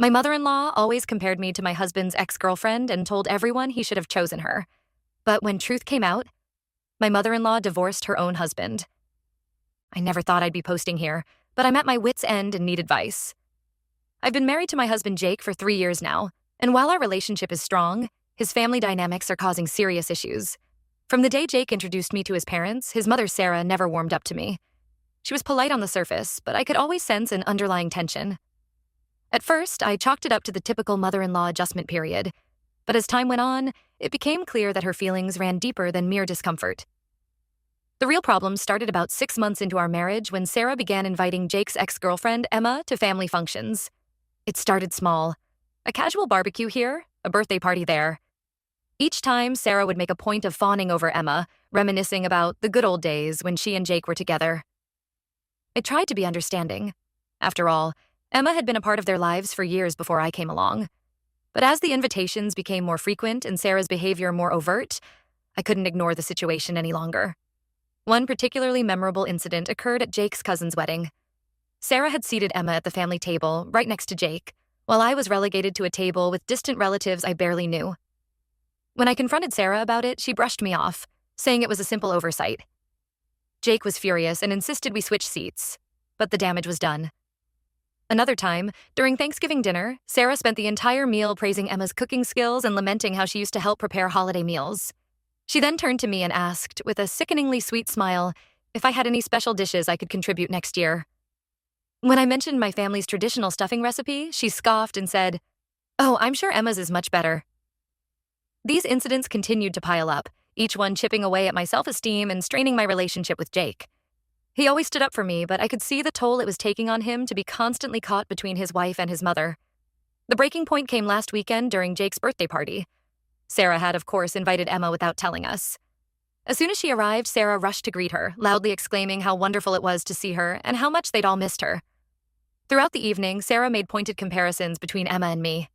My mother-in-law always compared me to my husband's ex-girlfriend and told everyone he should have chosen her. But when truth came out, my mother-in-law divorced her own husband. I never thought I'd be posting here, but I'm at my wit's end and need advice. I've been married to my husband Jake for 3 years now, and while our relationship is strong, his family dynamics are causing serious issues. From the day Jake introduced me to his parents, his mother Sarah never warmed up to me. She was polite on the surface, but I could always sense an underlying tension. At first, I chalked it up to the typical mother-in-law adjustment period, but as time went on, it became clear that her feelings ran deeper than mere discomfort. The real problem started about 6 months into our marriage when Sarah began inviting Jake's ex-girlfriend, Emma, to family functions. It started small. A casual barbecue here, a birthday party there. Each time, Sarah would make a point of fawning over Emma, reminiscing about the good old days when she and Jake were together. I tried to be understanding. After all, Emma had been a part of their lives for years before I came along. But as the invitations became more frequent and Sarah's behavior more overt, I couldn't ignore the situation any longer. One particularly memorable incident occurred at Jake's cousin's wedding. Sarah had seated Emma at the family table, right next to Jake, while I was relegated to a table with distant relatives I barely knew. When I confronted Sarah about it, she brushed me off, saying it was a simple oversight. Jake was furious and insisted we switch seats, but the damage was done. Another time, during Thanksgiving dinner, Sarah spent the entire meal praising Emma's cooking skills and lamenting how she used to help prepare holiday meals. She then turned to me and asked, with a sickeningly sweet smile, if I had any special dishes I could contribute next year. When I mentioned my family's traditional stuffing recipe, she scoffed and said, "Oh, I'm sure Emma's is much better." These incidents continued to pile up, each one chipping away at my self-esteem and straining my relationship with Jake. He always stood up for me, but I could see the toll it was taking on him to be constantly caught between his wife and his mother. The breaking point came last weekend during Jake's birthday party. Sarah had, of course, invited Emma without telling us. As soon as she arrived, Sarah rushed to greet her, loudly exclaiming how wonderful it was to see her and how much they'd all missed her. Throughout the evening, Sarah made pointed comparisons between Emma and me.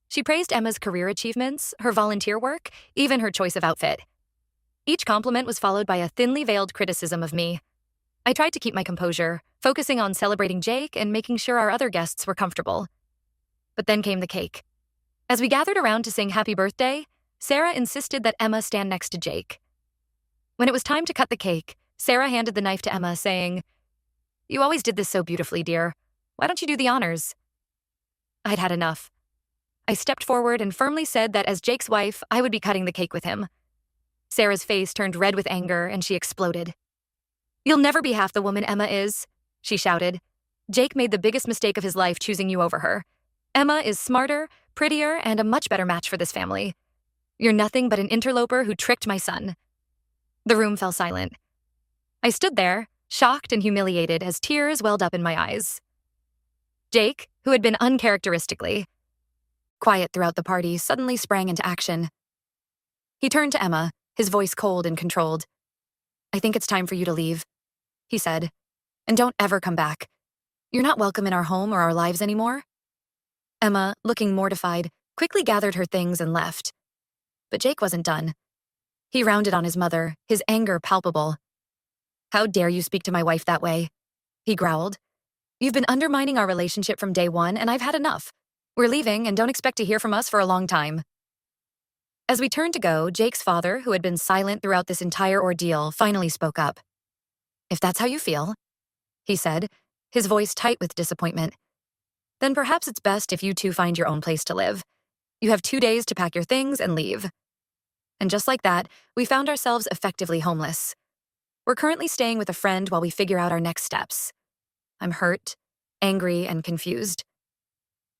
She praised Emma's career achievements, her volunteer work, even her choice of outfit. Each compliment was followed by a thinly veiled criticism of me. I tried to keep my composure, focusing on celebrating Jake and making sure our other guests were comfortable. But then came the cake. As we gathered around to sing happy birthday, Sarah insisted that Emma stand next to Jake. When it was time to cut the cake, Sarah handed the knife to Emma, saying, "You always did this so beautifully, dear. Why don't you do the honors?" I'd had enough. I stepped forward and firmly said that as Jake's wife, I would be cutting the cake with him. Sarah's face turned red with anger and she exploded. "You'll never be half the woman Emma is," she shouted. "Jake made the biggest mistake of his life choosing you over her. Emma is smarter, prettier, and a much better match for this family. You're nothing but an interloper who tricked my son." The room fell silent. I stood there, shocked and humiliated as tears welled up in my eyes. Jake, who had been uncharacteristically quiet throughout the party, suddenly sprang into action. He turned to Emma, his voice cold and controlled. "I think it's time for you to leave," he said, "and don't ever come back. You're not welcome in our home or our lives anymore." Emma, looking mortified, quickly gathered her things and left. But Jake wasn't done. He rounded on his mother, his anger palpable. "How dare you speak to my wife that way?" he growled. "You've been undermining our relationship from day one, and I've had enough. We're leaving and don't expect to hear from us for a long time." As we turned to go, Jake's father, who had been silent throughout this entire ordeal, finally spoke up. "If that's how you feel," he said, his voice tight with disappointment, "then perhaps it's best if you two find your own place to live. You have 2 days to pack your things and leave." And just like that, we found ourselves effectively homeless. We're currently staying with a friend while we figure out our next steps. I'm hurt, angry, and confused.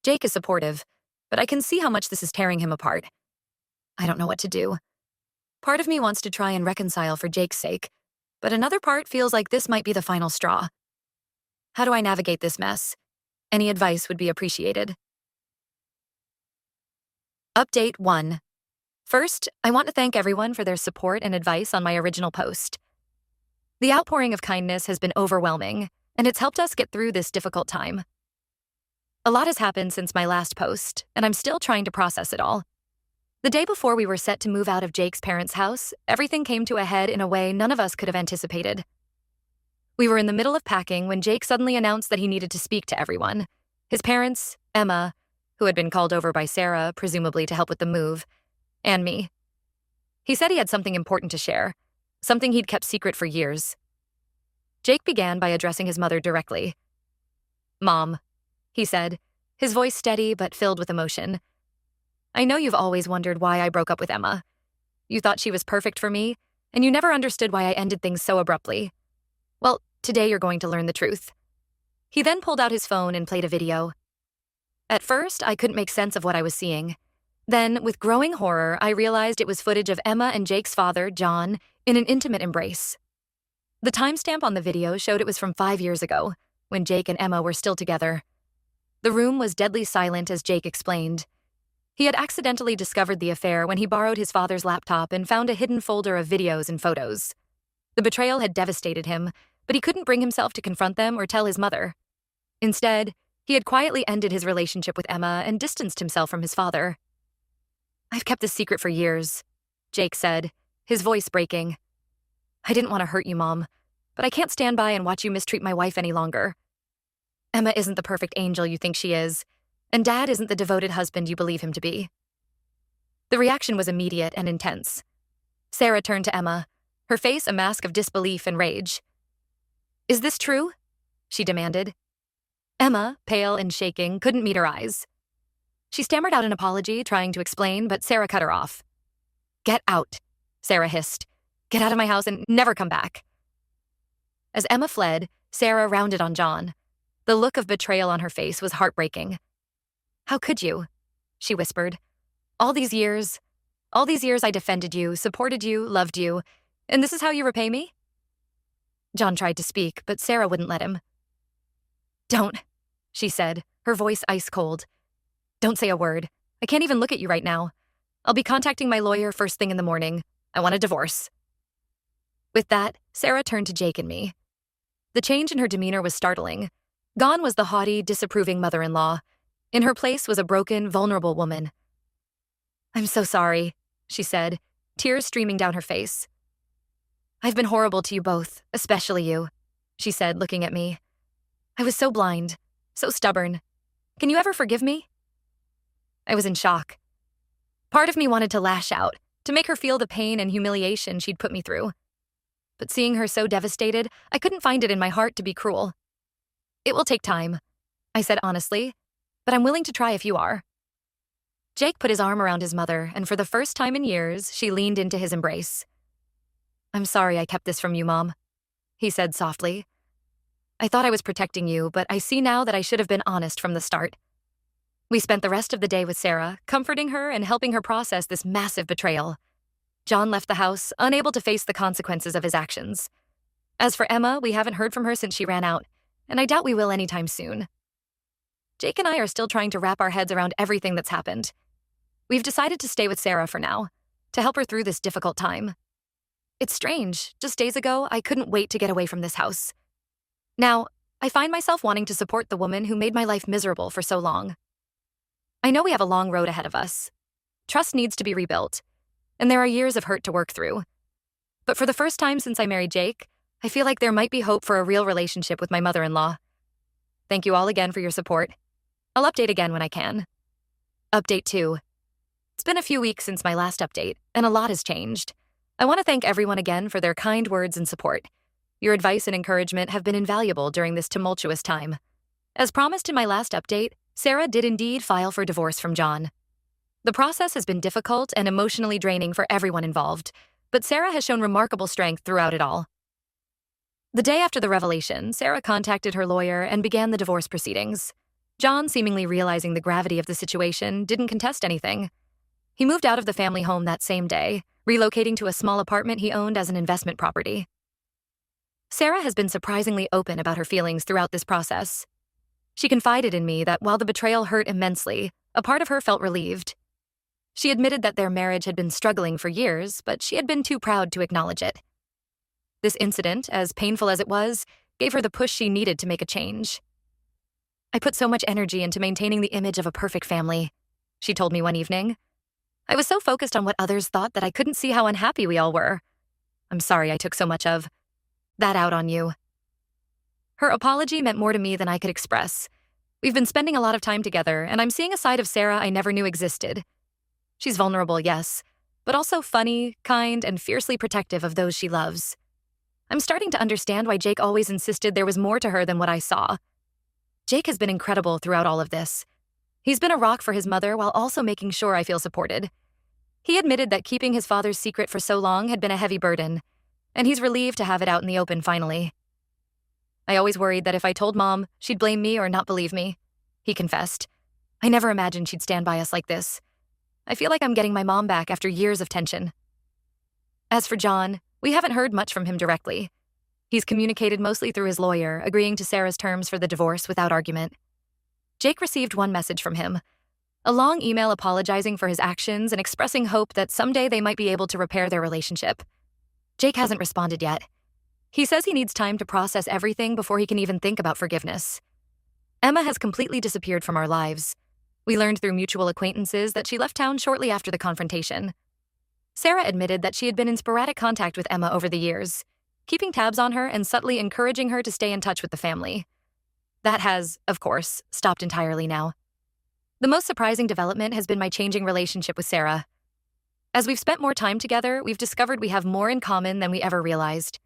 Jake is supportive, but I can see how much this is tearing him apart. I don't know what to do. Part of me wants to try and reconcile for Jake's sake, but another part feels like this might be the final straw. How do I navigate this mess? Any advice would be appreciated. Update 1. First, I want to thank everyone for their support and advice on my original post. The outpouring of kindness has been overwhelming, and it's helped us get through this difficult time. A lot has happened since my last post, and I'm still trying to process it all. The day before we were set to move out of Jake's parents' house, everything came to a head in a way none of us could have anticipated. We were in the middle of packing when Jake suddenly announced that he needed to speak to everyone. His parents, Emma, who had been called over by Sarah, presumably to help with the move, and me. He said he had something important to share, something he'd kept secret for years. Jake began by addressing his mother directly. "Mom," he said, his voice steady but filled with emotion. "I know you've always wondered why I broke up with Emma. You thought she was perfect for me, and you never understood why I ended things so abruptly. Well, today you're going to learn the truth." He then pulled out his phone and played a video. At first, I couldn't make sense of what I was seeing. Then, with growing horror, I realized it was footage of Emma and Jake's father, John, in an intimate embrace. The timestamp on the video showed it was from 5 years ago, when Jake and Emma were still together. The room was deadly silent as Jake explained. He had accidentally discovered the affair when he borrowed his father's laptop and found a hidden folder of videos and photos. The betrayal had devastated him, but he couldn't bring himself to confront them or tell his mother. Instead, he had quietly ended his relationship with Emma and distanced himself from his father. "I've kept this secret for years," Jake said, his voice breaking. "I didn't want to hurt you, Mom, but I can't stand by and watch you mistreat my wife any longer. Emma isn't the perfect angel you think she is, and Dad isn't the devoted husband you believe him to be." The reaction was immediate and intense. Sarah turned to Emma, her face a mask of disbelief and rage. "Is this true?" she demanded. Emma, pale and shaking, couldn't meet her eyes. She stammered out an apology, trying to explain, but Sarah cut her off. "Get out," Sarah hissed. "Get out of my house and never come back." As Emma fled, Sarah rounded on John. The look of betrayal on her face was heartbreaking. "How could you?" she whispered. All these years I defended you, supported you, loved you, and this is how you repay me?" John tried to speak, but Sarah wouldn't let him. "Don't," she said, her voice ice cold. "Don't say a word. I can't even look at you right now. I'll be contacting my lawyer first thing in the morning. I want a divorce." With that, Sarah turned to Jake and me. The change in her demeanor was startling. Gone was the haughty, disapproving mother-in-law. In her place was a broken, vulnerable woman. "I'm so sorry," she said, tears streaming down her face. "I've been horrible to you both, especially you," she said, looking at me. "I was so blind, so stubborn. Can you ever forgive me?" I was in shock. Part of me wanted to lash out, to make her feel the pain and humiliation she'd put me through. But seeing her so devastated, I couldn't find it in my heart to be cruel. "It will take time," I said honestly, "but I'm willing to try if you are." Jake put his arm around his mother, and for the first time in years, she leaned into his embrace. "I'm sorry I kept this from you, Mom," he said softly. "I thought I was protecting you, but I see now that I should have been honest from the start." We spent the rest of the day with Sarah, comforting her and helping her process this massive betrayal. John left the house, unable to face the consequences of his actions. As for Emma, we haven't heard from her since she ran out, and I doubt we will anytime soon. Jake and I are still trying to wrap our heads around everything that's happened. We've decided to stay with Sarah for now, to help her through this difficult time. It's strange, just days ago, I couldn't wait to get away from this house. Now, I find myself wanting to support the woman who made my life miserable for so long. I know we have a long road ahead of us. Trust needs to be rebuilt, and there are years of hurt to work through. But for the first time since I married Jake, I feel like there might be hope for a real relationship with my mother-in-law. Thank you all again for your support. I'll update again when I can. Update 2. It's been a few weeks since my last update, and a lot has changed. I want to thank everyone again for their kind words and support. Your advice and encouragement have been invaluable during this tumultuous time. As promised in my last update, Sarah did indeed file for divorce from John. The process has been difficult and emotionally draining for everyone involved, but Sarah has shown remarkable strength throughout it all. The day after the revelation, Sarah contacted her lawyer and began the divorce proceedings. John, seemingly realizing the gravity of the situation, didn't contest anything. He moved out of the family home that same day, relocating to a small apartment he owned as an investment property. Sarah has been surprisingly open about her feelings throughout this process. She confided in me that while the betrayal hurt immensely, a part of her felt relieved. She admitted that their marriage had been struggling for years, but she had been too proud to acknowledge it. This incident, as painful as it was, gave her the push she needed to make a change. "I put so much energy into maintaining the image of a perfect family," she told me one evening. "I was so focused on what others thought that I couldn't see how unhappy we all were. I'm sorry I took so much of that out on you." Her apology meant more to me than I could express. We've been spending a lot of time together, and I'm seeing a side of Sarah I never knew existed. She's vulnerable, yes, but also funny, kind, and fiercely protective of those she loves. I'm starting to understand why Jake always insisted there was more to her than what I saw. Jake has been incredible throughout all of this. He's been a rock for his mother while also making sure I feel supported. He admitted that keeping his father's secret for so long had been a heavy burden, and he's relieved to have it out in the open finally. I always worried that if I told Mom, she'd blame me or not believe me, he confessed. I never imagined she'd stand by us like this. I feel like I'm getting my mom back after years of tension. As for John, we haven't heard much from him directly. He's communicated mostly through his lawyer, agreeing to Sarah's terms for the divorce without argument. Jake received one message from him, a long email apologizing for his actions and expressing hope that someday they might be able to repair their relationship. Jake hasn't responded yet. He says he needs time to process everything before he can even think about forgiveness. Emma has completely disappeared from our lives. We learned through mutual acquaintances that she left town shortly after the confrontation. Sarah admitted that she had been in sporadic contact with Emma over the years, keeping tabs on her and subtly encouraging her to stay in touch with the family. That has, of course, stopped entirely now. The most surprising development has been my changing relationship with Sarah. As we've spent more time together, we've discovered we have more in common than we ever realized.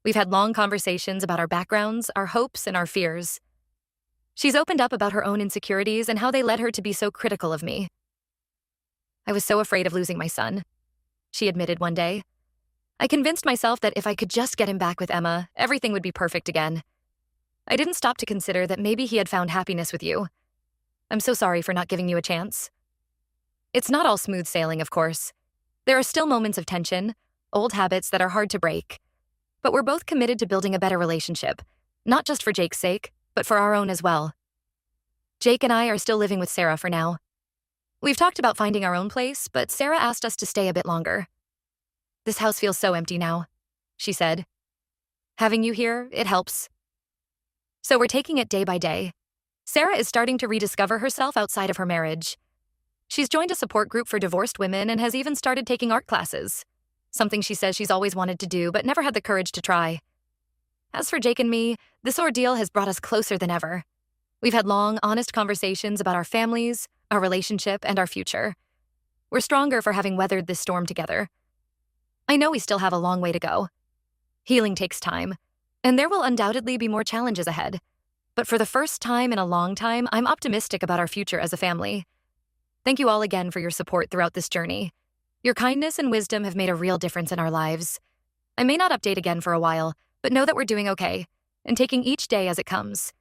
We've had long conversations about our backgrounds, our hopes, and our fears. She's opened up about her own insecurities and how they led her to be so critical of me. I was so afraid of losing my son, she admitted one day. I convinced myself that if I could just get him back with Emma, everything would be perfect again. I didn't stop to consider that maybe he had found happiness with you. I'm so sorry for not giving you a chance. It's not all smooth sailing, of course. There are still moments of tension, old habits that are hard to break. But we're both committed to building a better relationship, not just for Jake's sake, but for our own as well. Jake and I are still living with Sarah for now. We've talked about finding our own place, but Sarah asked us to stay a bit longer. This house feels so empty now, she said. Having you here, it helps. So we're taking it day by day. Sarah is starting to rediscover herself outside of her marriage. She's joined a support group for divorced women and has even started taking art classes, something she says she's always wanted to do but never had the courage to try. As for Jake and me, this ordeal has brought us closer than ever. We've had long, honest conversations about our families, our relationship, and our future. We're stronger for having weathered this storm together. I know we still have a long way to go. Healing takes time, and there will undoubtedly be more challenges ahead. But for the first time in a long time, I'm optimistic about our future as a family. Thank you all again for your support throughout this journey. Your kindness and wisdom have made a real difference in our lives. I may not update again for a while, but know that we're doing okay and taking each day as it comes.